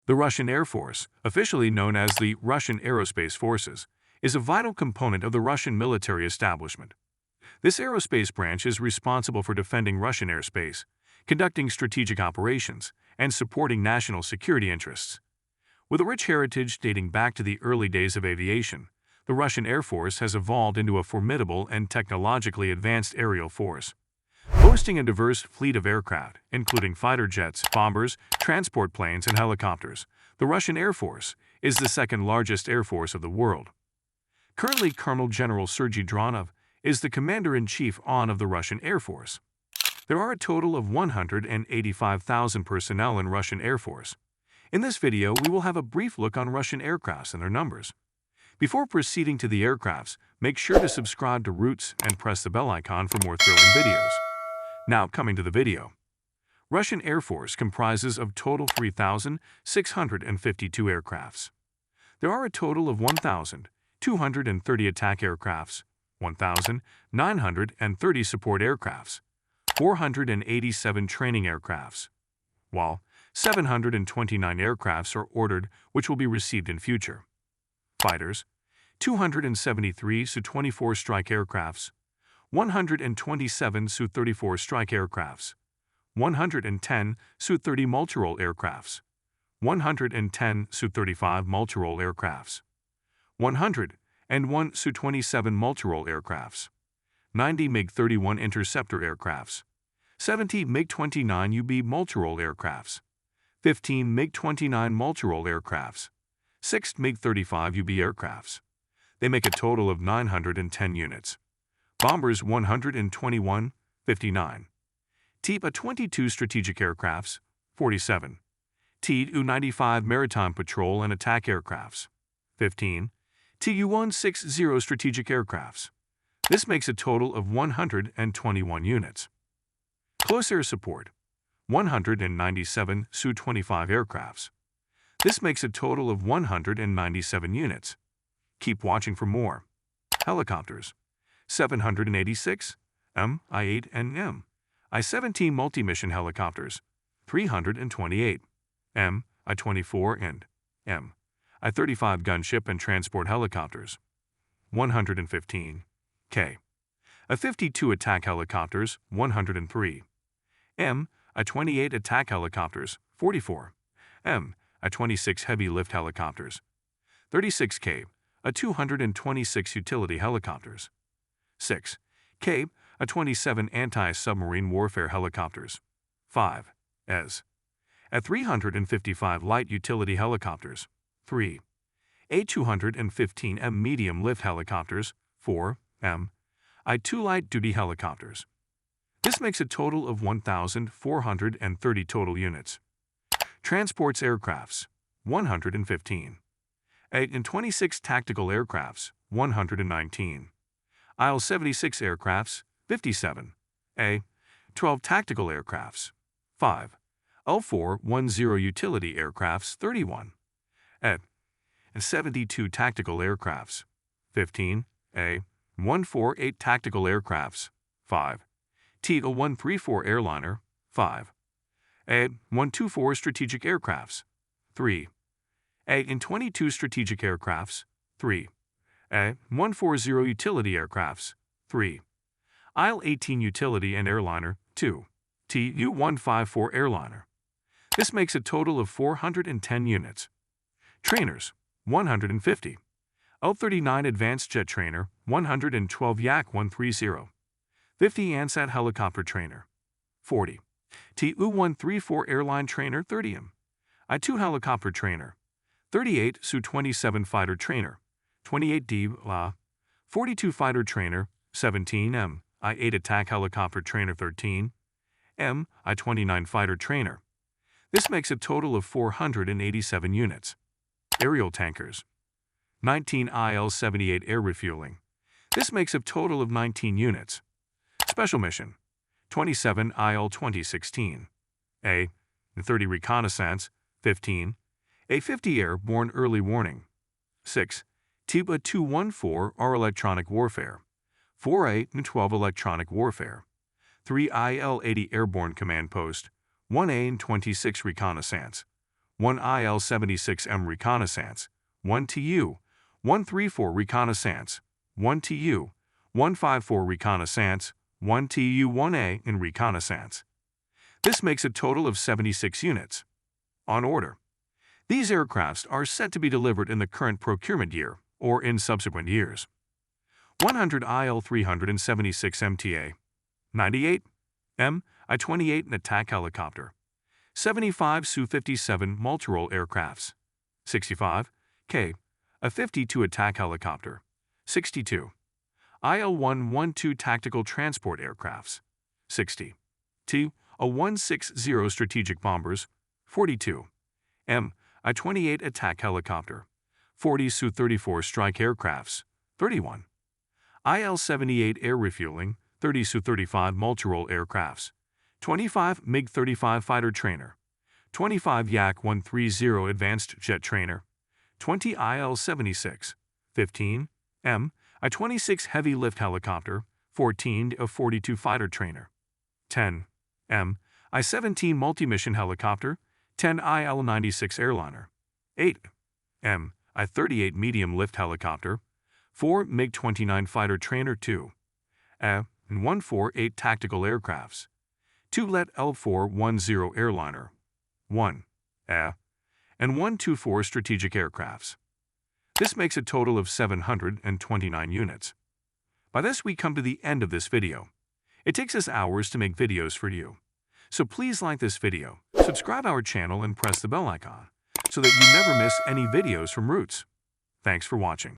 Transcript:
The Russian Air Force, officially known as the Russian Aerospace Forces, is a vital component of the Russian military establishment. This aerospace branch is responsible for defending Russian airspace, conducting strategic operations, and supporting national security interests. With a rich heritage dating back to the early days of aviation, the Russian Air Force has evolved into a formidable and technologically advanced aerial force. Boasting a diverse fleet of aircraft, including fighter jets, bombers, transport planes, and helicopters, the Russian Air Force is the second-largest air force of the world. Currently, Colonel General Sergei Dronov is the Commander-in-Chief of the Russian Air Force. There are a total of 185,000 personnel in Russian Air Force. In this video, we will have a brief look on Russian aircrafts and their numbers. Before proceeding to the aircrafts, make sure to subscribe to Roots and press the bell icon for more thrilling videos. Now, coming to the video. Russian Air Force comprises of total 3,652 aircrafts. There are a total of 1,230 attack aircrafts, 1,930 support aircrafts, 487 training aircrafts, while 729 aircrafts are ordered which will be received in future. Fighters, 273 Su-24 strike aircrafts, 127 Su-34 strike aircrafts, 110 Su-30 multirole aircrafts, 110 Su-35 multirole aircrafts, 101 Su-27 multirole aircrafts, 90 MiG-31 interceptor aircrafts, 70 MiG-29 UB multirole aircrafts, 15 MiG-29 multirole aircrafts, 6 MiG-35 UB aircrafts. They make a total of 910 units. Bombers 121, 59. Tu-22 strategic aircrafts, 47. Tu-95 maritime patrol and attack aircrafts, 15. Tu-160 strategic aircrafts. This makes a total of 121 units. Close air support, 197 Su-25 aircrafts. This makes a total of 197 units. Keep watching for more. Helicopters, 786 Mi-8 and Mi-17 multi-mission helicopters, 328 Mi-24 and Mi-35 gunship and transport helicopters, 115 Ka-52 attack helicopters, 103 Mi-28 attack helicopters, 44 Mi-26 heavy lift helicopters, 36 Ka-226 utility helicopters, 6 Ka-27 anti-submarine warfare helicopters, 5 At-355 light utility helicopters, 3 A-215M medium lift helicopters, 4 Mi-2 light duty helicopters. This makes a total of 1,430 total units. Transports aircrafts, 115. A-26 tactical aircrafts, 119. Il-76 aircrafts, 57. A-12 tactical aircrafts, 5. L-410 utility aircrafts, 31. A-72 tactical aircrafts, 15. A-148 tactical aircrafts, 5. Tu-134 airliner, 5. A-124 strategic aircrafts, 3. A-22 strategic aircrafts, 3. A-140 utility aircrafts, 3. Il-18 utility and airliner, 2. Tu-154 airliner. This makes a total of 410 units. Trainers, 150. Il-39 advanced jet trainer, 112 Yak-130. 50 Ansat helicopter trainer, 40. Tu-134 airline trainer, 30 I-2 helicopter trainer, 38 Su-27 fighter trainer, 28 D-La, 42 fighter trainer, 17 Mi-8 attack helicopter trainer, 13 Mi-29 fighter trainer. This makes a total of 487 units. Aerial tankers, 19 Il-78 air refueling. This makes a total of 19 units. Special mission, 27 Il-2016. A-30 reconnaissance, 15. A-50 airborne early warning, 6. Tu-214R electronic warfare, 4 A-12 electronic warfare, 3 Il-80 airborne command post, 1 A-26 reconnaissance, 1 IL-76M reconnaissance, 1 Tu-134 reconnaissance, 1 Tu-154 reconnaissance, 1 Tu-1A in reconnaissance. This makes a total of 76 units. On order. These aircrafts are set to be delivered in the current procurement year or in subsequent years. 100 IL-376 MTA, 98 M I-28 an attack helicopter, 75 Su-57 multirole aircrafts, 65 K a 52 attack helicopter, 62 IL-112 tactical transport aircrafts, 60 T a 160 strategic bombers, 42 M I-28 attack helicopter, 40 Su-34 strike aircrafts, 31 IL-78 air refueling, 30 Su-35 multirole aircrafts, 25 MiG-35 fighter trainer, 25 Yak-130 advanced jet trainer, 20 IL-76, 15 M I-26 heavy lift helicopter, 14 a 42 fighter trainer, 10 M I-17 multi-mission helicopter, 10 IL-96 airliner, 8 M I-38 medium lift helicopter, 4 MiG-29 fighter trainer 2 and 148 tactical aircrafts, 2 Let L-410 airliner, 1 and 124 strategic aircrafts. This makes a total of 729 units. By this we come to the end of this video. It takes us hours to make videos for you. So please like this video, subscribe our channel and press the bell icon so that you never miss any videos from Roots. Thanks for watching.